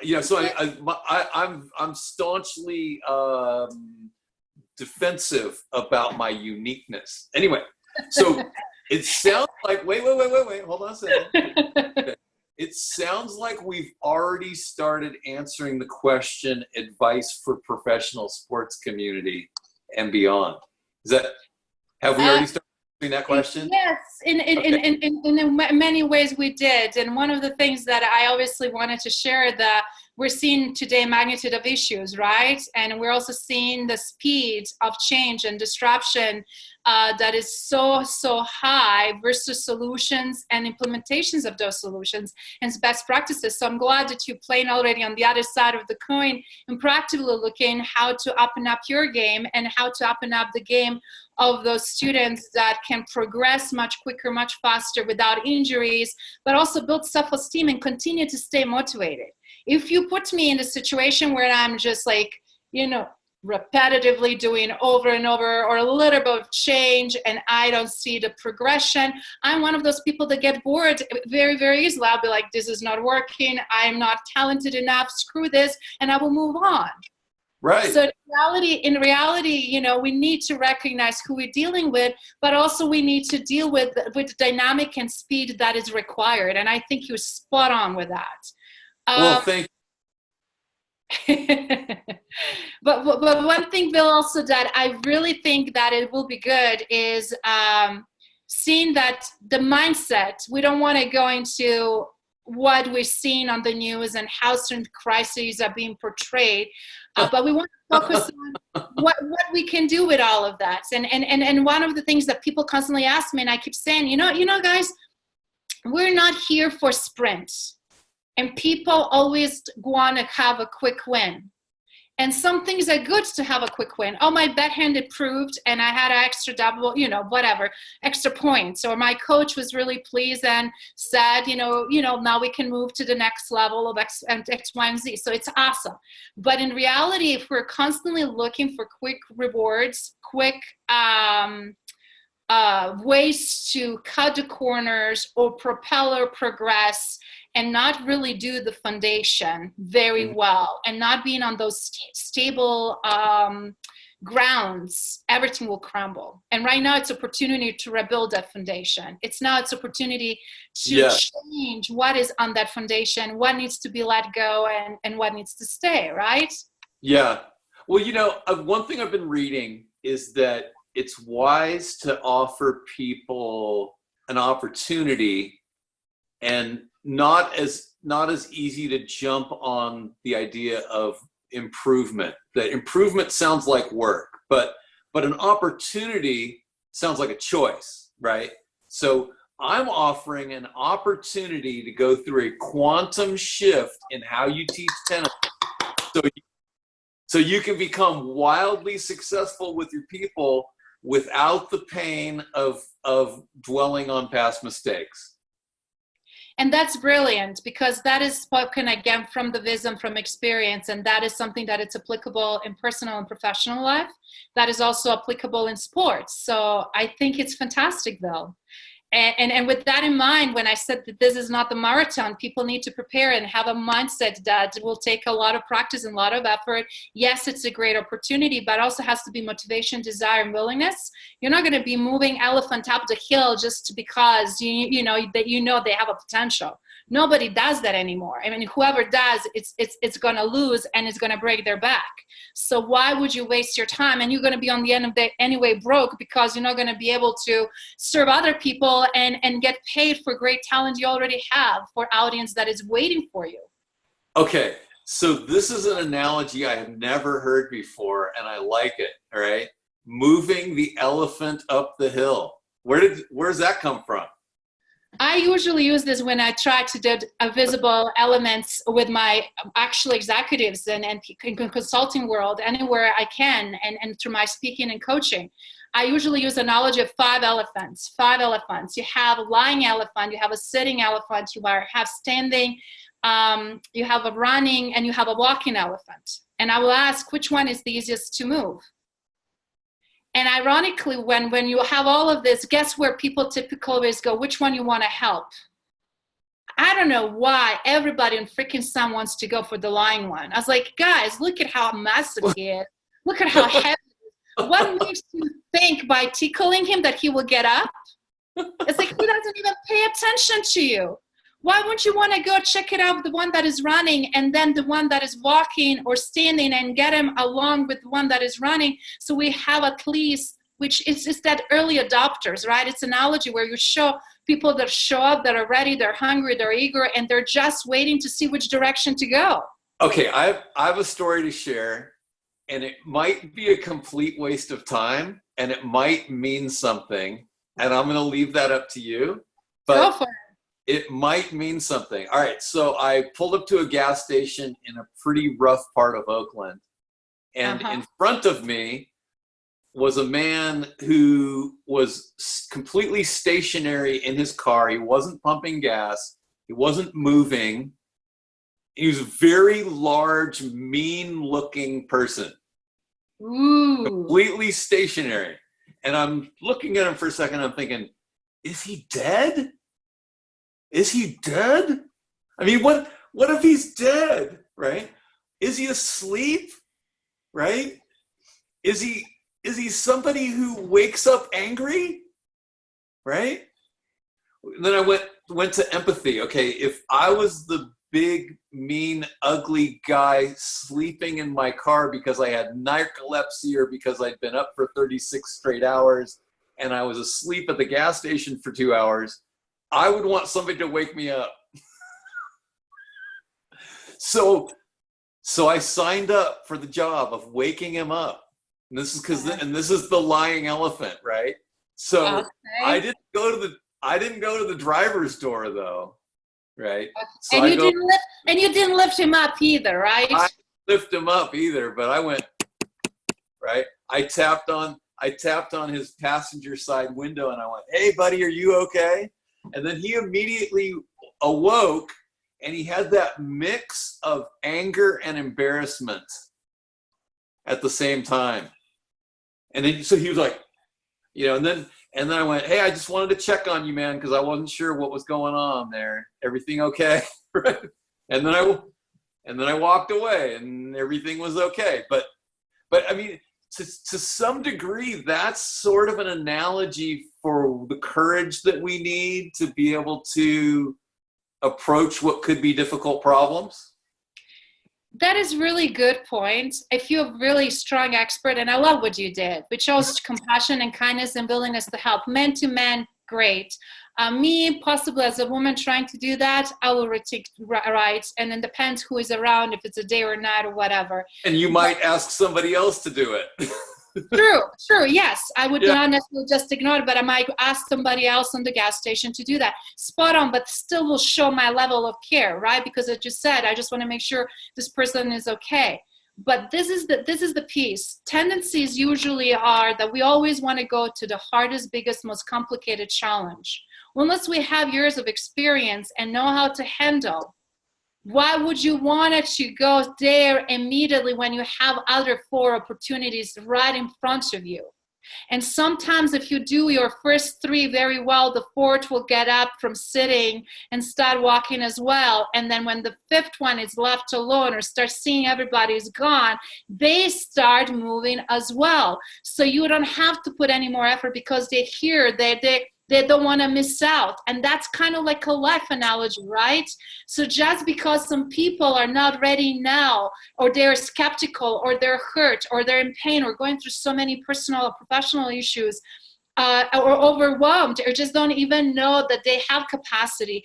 staunchly defensive about my uniqueness. Anyway, so it sounds like wait, hold on a second. It sounds like we've already started answering the question, advice for professional sports community and beyond. Have we already started answering that question? Yes, in many ways we did. And one of the things that I obviously wanted to share, that we're seeing today magnitude of issues, right? And we're also seeing the speed of change and disruption that is so high versus solutions and implementations of those solutions and best practices. So I'm glad that you're playing already on the other side of the coin and practically looking how to open up your game and how to open up the game of those students that can progress much quicker, much faster without injuries, but also build self-esteem and continue to stay motivated. If you put me in a situation where I'm just like, repetitively doing over and over, or a little bit of change, and I don't see the progression, I'm one of those people that get bored very, very easily. I'll be like, this is not working. I'm not talented enough. Screw this. And I will move on. Right. So in reality, we need to recognize who we're dealing with, but also we need to deal with the dynamic and speed that is required. And I think you're spot on with that. Well, thank you. But one thing, Bill, also that I really think that it will be good is seeing that the mindset, we don't want to go into what we're seeing on the news and how certain crises are being portrayed, but we want to focus on what we can do with all of that. And one of the things that people constantly ask me, and I keep saying, guys, we're not here for sprints. And people always want to have a quick win. And some things are good to have a quick win. Oh, my backhand improved and I had an extra double, extra points. Or my coach was really pleased and said, now we can move to the next level of X, Y, and Z. So it's awesome. But in reality, if we're constantly looking for quick rewards, quick ways to cut the corners or propel or progress, and not really do the foundation very well, and not being on those stable grounds, everything will crumble. And right now it's opportunity to rebuild that foundation. It's opportunity to change what is on that foundation, what needs to be let go and what needs to stay, right? Yeah. Well, one thing I've been reading is that it's wise to offer people an opportunity, and not as easy to jump on the idea of improvement. That improvement sounds like work, but an opportunity sounds like a choice, right? So I'm offering an opportunity to go through a quantum shift in how you teach tennis, so you can become wildly successful with your people without the pain of dwelling on past mistakes. And that's brilliant, because that is spoken again from the wisdom, from experience, and that is something that it's applicable in personal and professional life. That is also applicable in sports. So I think it's fantastic, though. And with that in mind, when I said that this is not the marathon, people need to prepare and have a mindset that will take a lot of practice and a lot of effort. Yes, it's a great opportunity, but also has to be motivation, desire, and willingness. You're not going to be moving elephant up the hill just because you know they have a potential. Nobody does that anymore. I mean, whoever does, it's going to lose and it's going to break their back. So why would you waste your time? And you're going to be on the end of the day anyway broke, because you're not going to be able to serve other people and get paid for great talent you already have for audience that is waiting for you. Okay, so this is an analogy I have never heard before, and I like it. All right, moving the elephant up the hill. Where's that come from? I usually use this when I try to do visible elements with my actual executives and in the consulting world, anywhere I can, and through my speaking and coaching. I usually use the analogy of 5 elephants. 5 elephants. You have a lying elephant, you have a sitting elephant, you have standing, you have a running, and you have a walking elephant. And I will ask, which one is the easiest to move? And ironically, when you have all of this, guess where people typically always go, which one you want to help? I don't know why everybody in freaking sun wants to go for the lying one. I was like, guys, look at how massive he is. Look at how heavy. What makes you think by tickling him that he will get up? It's like, he doesn't even pay attention to you. Why wouldn't you want to go check it out, the one that is running, and then the one that is walking or standing, and get him along with the one that is running? So we have at least, which is that early adopters, right? It's an analogy where you show people that show up, that are ready, they're hungry, they're eager, and they're just waiting to see which direction to go. Okay, I have a story to share, and it might be a complete waste of time, and it might mean something, and I'm going to leave that up to you. But go for it. It might mean something. All right, so I pulled up to a gas station in a pretty rough part of Oakland, and in front of me was a man who was completely stationary in his car. He wasn't pumping gas. He wasn't moving. He was a very large, mean-looking person. Ooh. Completely stationary. And I'm looking at him for a second. I'm thinking, is he dead? Is he dead? I mean, what if he's dead, right? Is he asleep, right? Is he somebody who wakes up angry, right? Then I went to empathy. Okay, if I was the big, mean, ugly guy sleeping in my car because I had narcolepsy or because I'd been up for 36 straight hours and I was asleep at the gas station for 2 hours, I would want somebody to wake me up. So I signed up for the job of waking him up. And this is the lying elephant, right? So okay. I didn't go to the driver's door though, right? So and you didn't lift him up either, right? I didn't lift him up either, but I went, right? I tapped on his passenger side window and I went, "Hey buddy, are you okay?" And then he immediately awoke, and he had that mix of anger and embarrassment at the same time. And then, so he was like, and then I went, "Hey, I just wanted to check on you, man, because I wasn't sure what was going on there. Everything okay?" Right? And then I walked away, and everything was okay. But I mean, to some degree, that's sort of an analogy for the courage that we need to be able to approach what could be difficult problems. That is really good point. If you're a really strong expert, and I love what you did, which shows compassion and kindness and willingness to help man to man, great. Me, possibly as a woman trying to do that, I will take rights, and it depends who is around, if it's a day or night or whatever. And you might ask somebody else to do it. True, yes. I would not necessarily just ignore it, but I might ask somebody else on the gas station to do that. Spot on, but still will show my level of care, right? Because as you said, I just want to make sure this person is okay. But this is the piece. Tendencies usually are that we always want to go to the hardest, biggest, most complicated challenge. unless we have years of experience and know how to handle, why would you want it to go there immediately when you have other 4 opportunities right in front of you? And sometimes if you do your first 3 very well, the 4th will get up from sitting and start walking as well. And then when the 5th one is left alone or start seeing everybody's gone, they start moving as well. So you don't have to put any more effort because they hear, they don't want to miss out. And that's kind of like a life analogy, right? So just because some people are not ready now, or they're skeptical, or they're hurt, or they're in pain, or going through so many personal or professional issues, or overwhelmed, or just don't even know that they have capacity,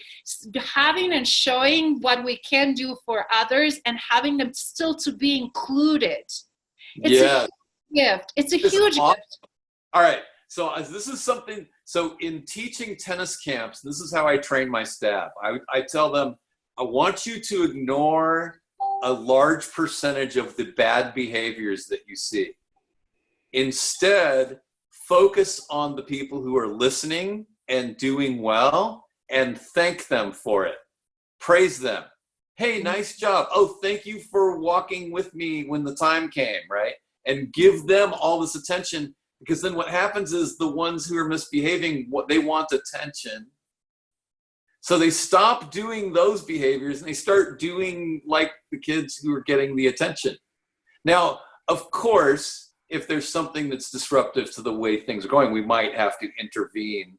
having and showing what we can do for others and having them still to be included. It's a gift. It's a huge gift. All right. So this is something, so in teaching tennis camps, this is how I train my staff. I tell them, I want you to ignore a large percentage of the bad behaviors that you see. Instead, focus on the people who are listening and doing well and thank them for it. Praise them. Hey, nice job. Oh, thank you for walking with me when the time came, right? And give them all this attention. Because then what happens is the ones who are misbehaving, they want attention. So they stop doing those behaviors and they start doing like the kids who are getting the attention. Now, of course, if there's something that's disruptive to the way things are going, we might have to intervene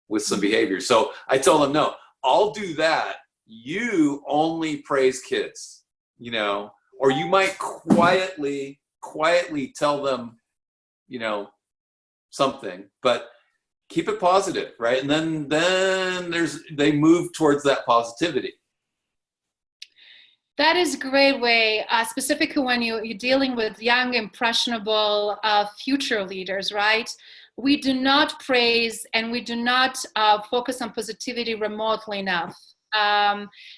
with some behavior. So I tell them, no, I'll do that. You only praise kids, you know, or you might quietly tell them, you know, something, but keep it positive, right? And then they move towards that positivity. That is a great way, specifically when you're dealing with young, impressionable future leaders, right? We do not praise and we do not focus on positivity remotely enough.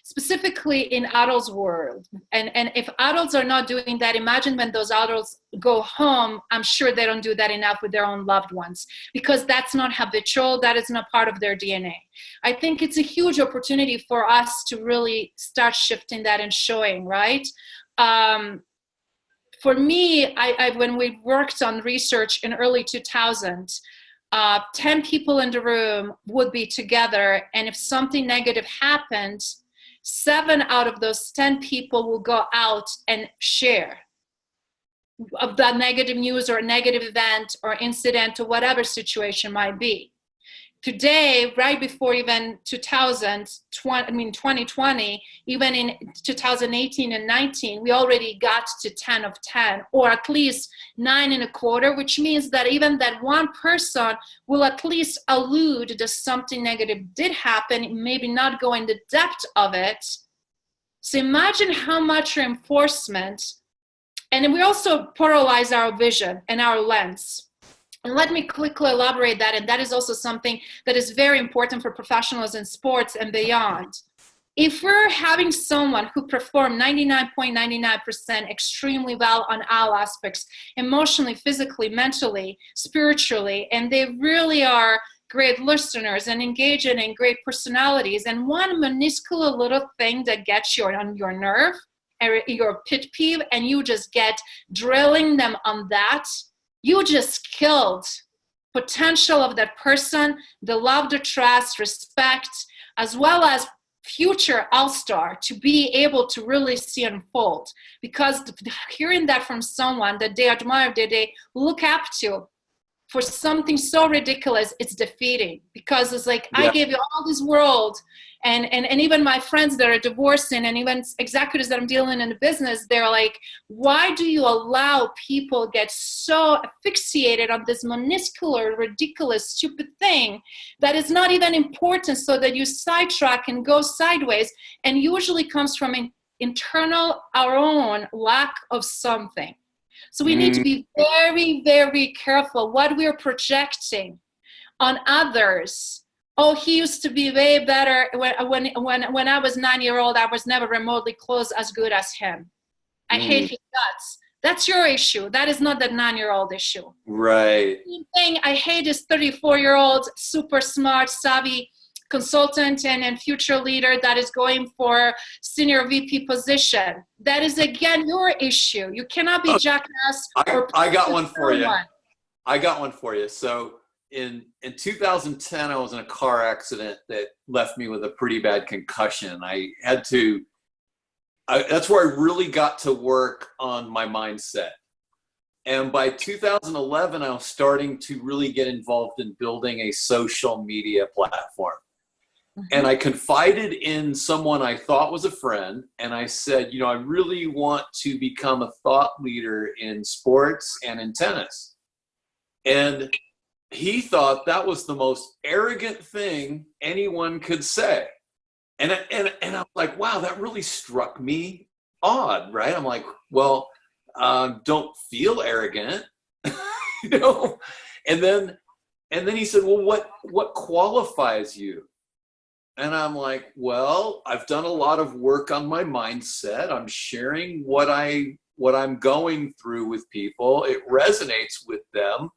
Specifically in adults' world. And if adults are not doing that, imagine when those adults go home, I'm sure they don't do that enough with their own loved ones, because that's not habitual, that is not part of their DNA. I think it's a huge opportunity for us to really start shifting that and showing, right? For me, when we worked on research in early 2000, 10 people in the room would be together, and if something negative happened, 7 out of those 10 people will go out and share of that negative news or negative event or incident or whatever situation might be. Today, right before even 2020, even in 2018 and 19, we already got to 10 of 10, or at least 9.25, which means that even that one person will at least allude that something negative did happen, maybe not go in the depth of it. So imagine how much reinforcement, and we also polarize our vision and our lens. And let me quickly elaborate that, and that is also something that is very important for professionals in sports and beyond. If we're having someone who performed 99.99% extremely well on all aspects, emotionally, physically, mentally, spiritually, and they really are great listeners and engaging in great personalities, and one minuscule little thing that gets you on your nerve, or your pet peeve, and you just get drilling them on that, you just killed potential of that person, the love, the trust, respect, as well as future all-star to be able to really see unfold. Because hearing that from someone that they admire, that they look up to, for something so ridiculous, it's defeating. Because it's like, I gave you all this world, and even my friends that are divorcing, and even executives that I'm dealing in the business, they're like, why do you allow people get so asphyxiated on this minuscule, ridiculous, stupid thing that is not even important, so that you sidetrack and go sideways, and usually comes from an internal, our own lack of something. So we need to be very, very careful what we're projecting on others. Oh, he used to be way better. When I was 9-year-old, I was never remotely close as good as him. I hate his guts. That's your issue. That is not that 9-year-old issue. Right. Same thing. I hate this 34-year-old, super smart, savvy consultant and future leader that is going for senior VP position. That is, again, your issue. You cannot be jackass. I got one for you. I got one for you. So in 2010, I was in a car accident that left me with a pretty bad concussion. That's where I really got to work on my mindset. And by 2011, I was starting to really get involved in building a social media platform. Mm-hmm. And I confided in someone I thought was a friend. And I said, I really want to become a thought leader in sports and in tennis. And he thought that was the most arrogant thing anyone could say. And I'm like, wow, that really struck me odd, right? I'm like, well, don't feel arrogant, And then he said, well, what qualifies you? And I'm like, well, I've done a lot of work on my mindset. I'm sharing what I'm going through with people. It resonates with them,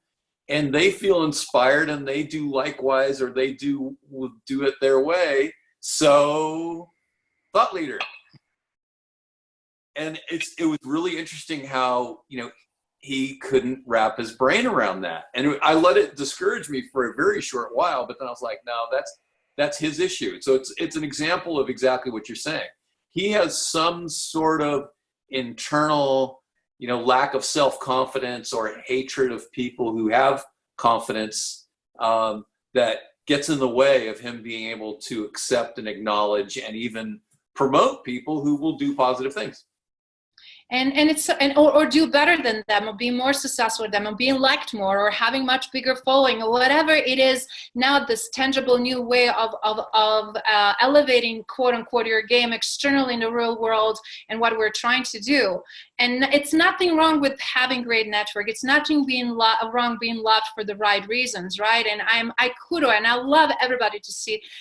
and they feel inspired, and they do likewise, or they do it their way. So, thought leader. And it was really interesting how, he couldn't wrap his brain around that. And I let it discourage me for a very short while, but then I was like, no, that's his issue. So it's an example of exactly what you're saying. He has some sort of internal, lack of self-confidence or hatred of people who have confidence that gets in the way of him being able to accept and acknowledge and even promote people who will do positive things. Or do better than them, or be more successful with them, or being liked more, or having much bigger following, or whatever it is. Now this tangible new way of elevating, quote unquote, your game externally in the real world, and what we're trying to do. And it's nothing wrong with having great network. It's nothing wrong being loved for the right reasons, right? And I kudo, and I love everybody to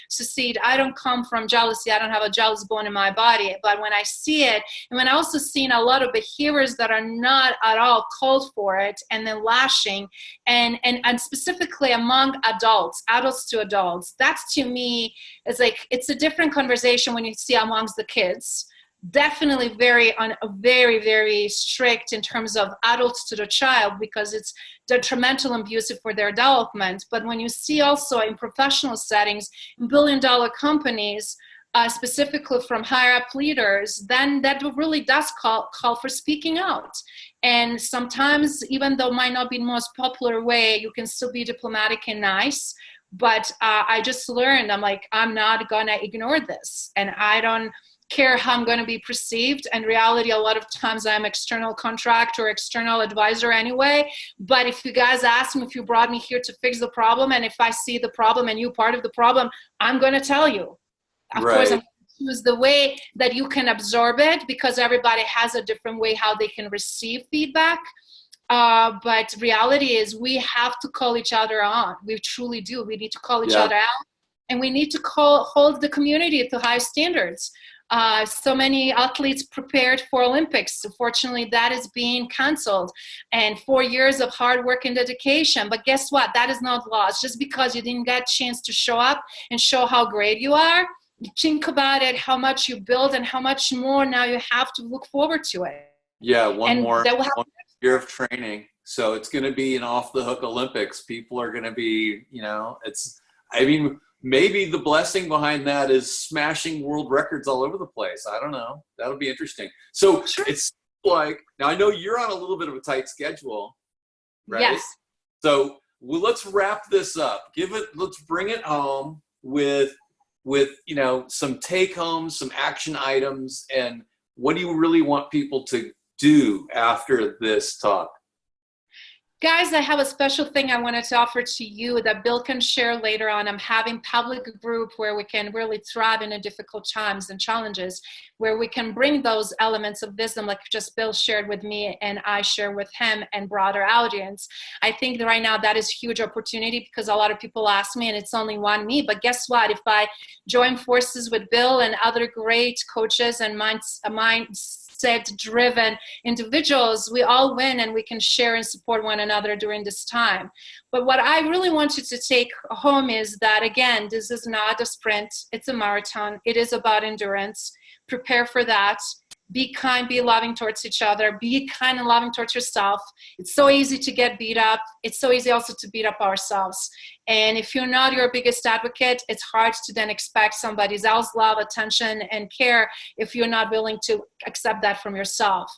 succeed. I don't come from jealousy. I don't have a jealous bone in my body. But when I see it, and when I also seen a lot of behaviors that are not at all called for it, and then lashing, and specifically among adults to adults, that's, to me, is like, it's a different conversation when you see amongst the kids. Definitely very, very strict in terms of adults to the child, because it's detrimental and abusive for their development. But when you see also in professional settings, in billion-dollar companies, specifically from higher up leaders, then that really does call for speaking out. And sometimes, even though it might not be the most popular way, you can still be diplomatic and nice. But I just learned, I'm like, I'm not gonna ignore this, and I don't care how I'm going to be perceived. And reality, a lot of times I'm external contractor or external advisor anyway. But if you guys ask me if you brought me here to fix the problem, and if I see the problem and you part of the problem, I'm going to tell you. Of course, I'm going to choose the way that you can absorb it, because everybody has a different way how they can receive feedback. But reality is, we have to call each other on. We truly do. We need to call each other out, and we need to hold the community to high standards. So many athletes prepared for Olympics. Unfortunately, that is being canceled. And 4 years of hard work and dedication. But guess what? That is not lost. Just because you didn't get a chance to show up and show how great you are, think about it, how much you build and how much more now you have to look forward to it. Yeah, one more year of training. So it's going to be an off-the-hook Olympics. People are going to be, maybe the blessing behind that is smashing world records all over the place. I don't know. That'll be interesting. So It's like, now I know you're on a little bit of a tight schedule, right? Yes. So let's wrap this up. Let's bring it home with some take homes, some action items, and what do you really want people to do after this talk? Guys, I have a special thing I wanted to offer to you that Bill can share later on. I'm having public group where we can really thrive in the difficult times and challenges, where we can bring those elements of wisdom, like just Bill shared with me and I share with him and broader audience. I think that right now that is huge opportunity, because a lot of people ask me, and it's only one me, but guess what? If I join forces with Bill and other great coaches and mindset driven individuals, we all win and we can share and support one another during this time. But what I really want you to take home is that, again, this is not a sprint, it's a marathon. It is about endurance. Prepare for that. Be kind, be loving towards each other, be kind and loving towards yourself. It's so easy to get beat up. It's so easy also to beat up ourselves. And if you're not your biggest advocate, it's hard to then expect somebody else's love, attention, and care if you're not willing to accept that from yourself.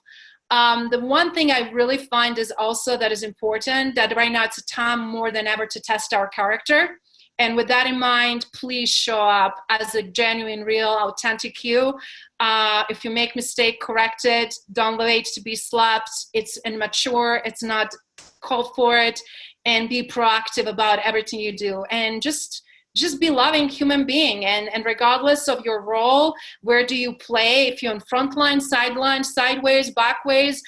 The one thing I really find is also that is important, that right now it's a time more than ever to test our character. And with that in mind, please show up as a genuine, real, authentic you. If you make mistake, correct it. Don't wait to be slapped. It's immature. It's not called for it. And be proactive about everything you do. And just be loving human being. And regardless of your role, where do you play? If you're in front line, sideline, sideways, backways,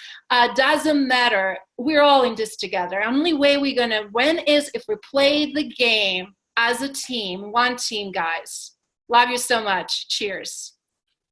doesn't matter. We're all in this together. Only way we're going to win is if we play the game as a team, one team, guys. Love you so much. Cheers.